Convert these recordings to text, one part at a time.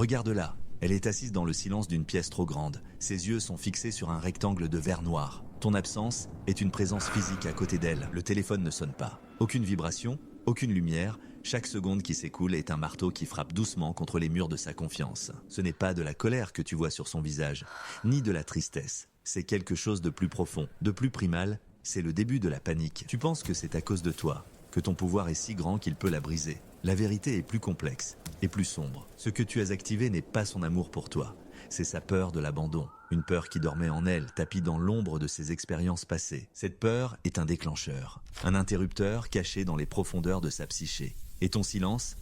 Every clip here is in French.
Regarde-la. Elle est assise dans le silence d'une pièce trop grande. Ses yeux sont fixés sur un rectangle de verre noir. Ton absence est une présence physique à côté d'elle. Le téléphone ne sonne pas. Aucune vibration, aucune lumière. Chaque seconde qui s'écoule est un marteau qui frappe doucement contre les murs de sa confiance. Ce n'est pas de la colère que tu vois sur son visage, ni de la tristesse. C'est quelque chose de plus profond, de plus primal. C'est le début de la panique. Tu penses que c'est à cause de toi, que ton pouvoir est si grand qu'il peut la briser. La vérité est plus complexe et plus sombre. Ce que tu as activé n'est pas son amour pour toi. C'est sa peur de l'abandon. Une peur qui dormait en elle, tapie dans l'ombre de ses expériences passées. Cette peur est un déclencheur, un interrupteur caché dans les profondeurs de sa psyché. Et ton silence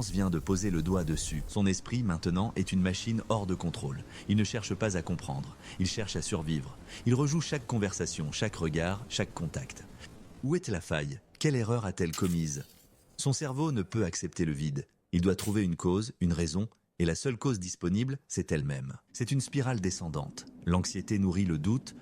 vient de poser le doigt dessus. Son esprit, maintenant, est une machine hors de contrôle. Il ne cherche pas à comprendre, il cherche à survivre. Il rejoue chaque conversation, chaque regard, chaque contact. Où est la faille? Quelle erreur a-t-elle commise? Son cerveau ne peut accepter le vide. Il doit trouver une cause, une raison, et la seule cause disponible, c'est elle-même. C'est une spirale descendante. L'anxiété nourrit le doute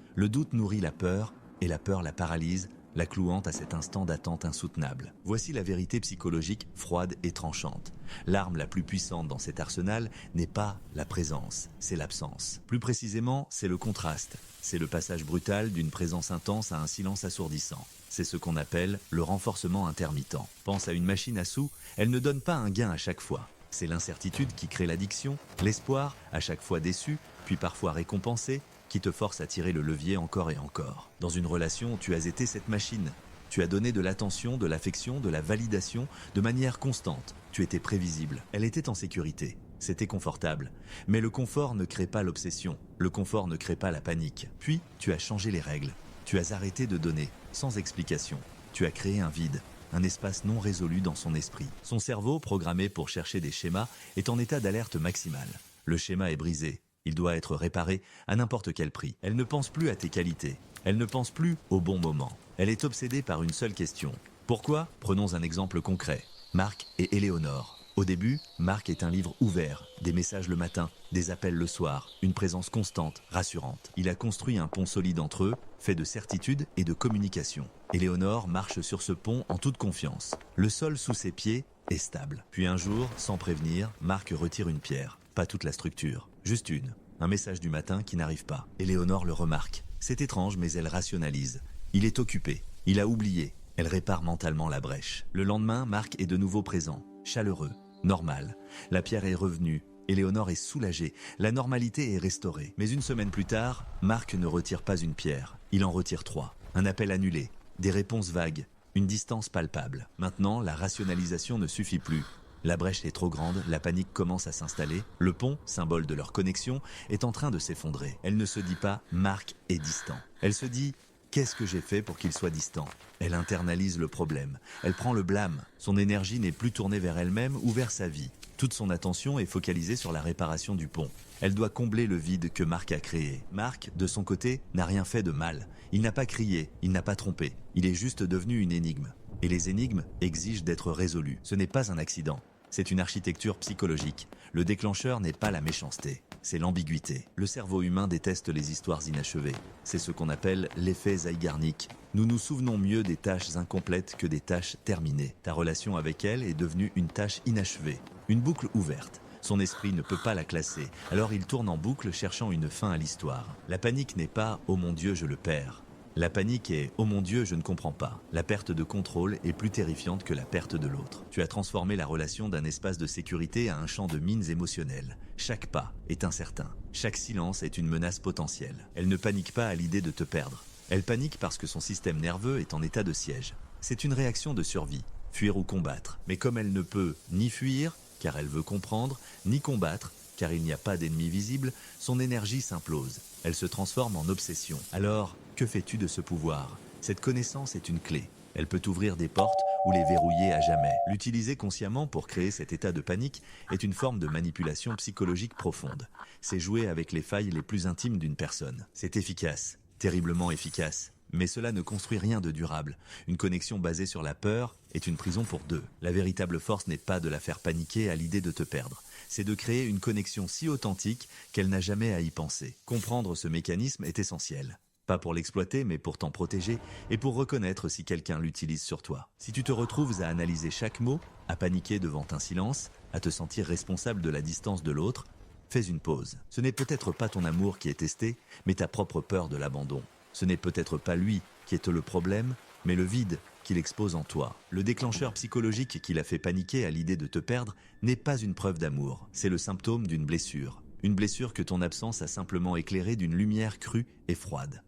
nourrit la peur, et la peur la paralyse, la clouant à cet instant d'attente insoutenable. Voici la vérité psychologique froide et tranchante. L'arme la plus puissante dans cet arsenal n'est pas la présence, c'est l'absence. Plus précisément, c'est le contraste. C'est le passage brutal d'une présence intense à un silence assourdissant. C'est ce qu'on appelle le renforcement intermittent. Pense à une machine à sous, elle ne donne pas un gain à chaque fois. C'est l'incertitude qui crée l'addiction, l'espoir, à chaque fois déçu, puis parfois récompensé, qui te force à tirer le levier encore et encore. Dans une relation, tu as été cette machine. Tu as donné de l'attention, de l'affection, de la validation, de manière constante. Tu étais prévisible. Elle était en sécurité. C'était confortable. Mais le confort ne crée pas l'obsession. Le confort ne crée pas la panique. Puis, tu as changé les règles. Tu as arrêté de donner, sans explication. Tu as créé un vide, un espace non résolu dans son esprit. Son cerveau, programmé pour chercher des schémas, est en état d'alerte maximale. Le schéma est brisé. Il doit être réparé à n'importe quel prix. Elle ne pense plus à tes qualités. Elle ne pense plus au bon moment. Elle est obsédée par une seule question. Pourquoi? Prenons un exemple concret. Marc et Éléonore. Au début, Marc est un livre ouvert, des messages le matin, des appels le soir, une présence constante, rassurante. Il a construit un pont solide entre eux, fait de certitude et de communication. Éléonore marche sur ce pont en toute confiance. Le sol sous ses pieds est stable. Puis un jour, sans prévenir, Marc retire une pierre. Pas toute la structure, juste une. Un message du matin qui n'arrive pas. Éléonore le remarque. C'est étrange, mais elle rationalise. Il est occupé. Il a oublié. Elle répare mentalement la brèche. Le lendemain, Marc est de nouveau présent. Chaleureux. Normal. La pierre est revenue. Éléonore est soulagée. La normalité est restaurée. Mais une semaine plus tard, Marc ne retire pas une pierre. Il en retire 3. Un appel annulé. Des réponses vagues. Une distance palpable. Maintenant, la rationalisation ne suffit plus. La brèche est trop grande, la panique commence à s'installer. Le pont, symbole de leur connexion, est en train de s'effondrer. Elle ne se dit pas « Marc est distant ». Elle se dit « Qu'est-ce que j'ai fait pour qu'il soit distant ?» Elle internalise le problème. Elle prend le blâme. Son énergie n'est plus tournée vers elle-même ou vers sa vie. Toute son attention est focalisée sur la réparation du pont. Elle doit combler le vide que Marc a créé. Marc, de son côté, n'a rien fait de mal. Il n'a pas crié, il n'a pas trompé. Il est juste devenu une énigme. Et les énigmes exigent d'être résolues. Ce n'est pas un accident. C'est une architecture psychologique. Le déclencheur n'est pas la méchanceté, c'est l'ambiguïté. Le cerveau humain déteste les histoires inachevées. C'est ce qu'on appelle l'effet Zeigarnik. Nous nous souvenons mieux des tâches incomplètes que des tâches terminées. Ta relation avec elle est devenue une tâche inachevée, une boucle ouverte. Son esprit ne peut pas la classer, alors il tourne en boucle cherchant une fin à l'histoire. La panique n'est pas « Oh mon Dieu, je le perds ». La panique est « Oh mon Dieu, je ne comprends pas ». La perte de contrôle est plus terrifiante que la perte de l'autre. Tu as transformé la relation d'un espace de sécurité à un champ de mines émotionnelles. Chaque pas est incertain. Chaque silence est une menace potentielle. Elle ne panique pas à l'idée de te perdre. Elle panique parce que son système nerveux est en état de siège. C'est une réaction de survie, fuir ou combattre. Mais comme elle ne peut ni fuir, car elle veut comprendre, ni combattre, car il n'y a pas d'ennemi visible, son énergie s'implose. Elle se transforme en obsession. Alors, que fais-tu de ce pouvoir? Cette connaissance est une clé. Elle peut ouvrir des portes ou les verrouiller à jamais. L'utiliser consciemment pour créer cet état de panique est une forme de manipulation psychologique profonde. C'est jouer avec les failles les plus intimes d'une personne. C'est efficace, terriblement efficace. Mais cela ne construit rien de durable. Une connexion basée sur la peur est une prison pour deux. La véritable force n'est pas de la faire paniquer à l'idée de te perdre. C'est de créer une connexion si authentique qu'elle n'a jamais à y penser. Comprendre ce mécanisme est essentiel. Pas pour l'exploiter, mais pour t'en protéger et pour reconnaître si quelqu'un l'utilise sur toi. Si tu te retrouves à analyser chaque mot, à paniquer devant un silence, à te sentir responsable de la distance de l'autre, fais une pause. Ce n'est peut-être pas ton amour qui est testé, mais ta propre peur de l'abandon. Ce n'est peut-être pas lui qui est le problème, mais le vide qu'il expose en toi. Le déclencheur psychologique qui l'a fait paniquer à l'idée de te perdre n'est pas une preuve d'amour, c'est le symptôme d'une blessure. Une blessure que ton absence a simplement éclairée d'une lumière crue et froide.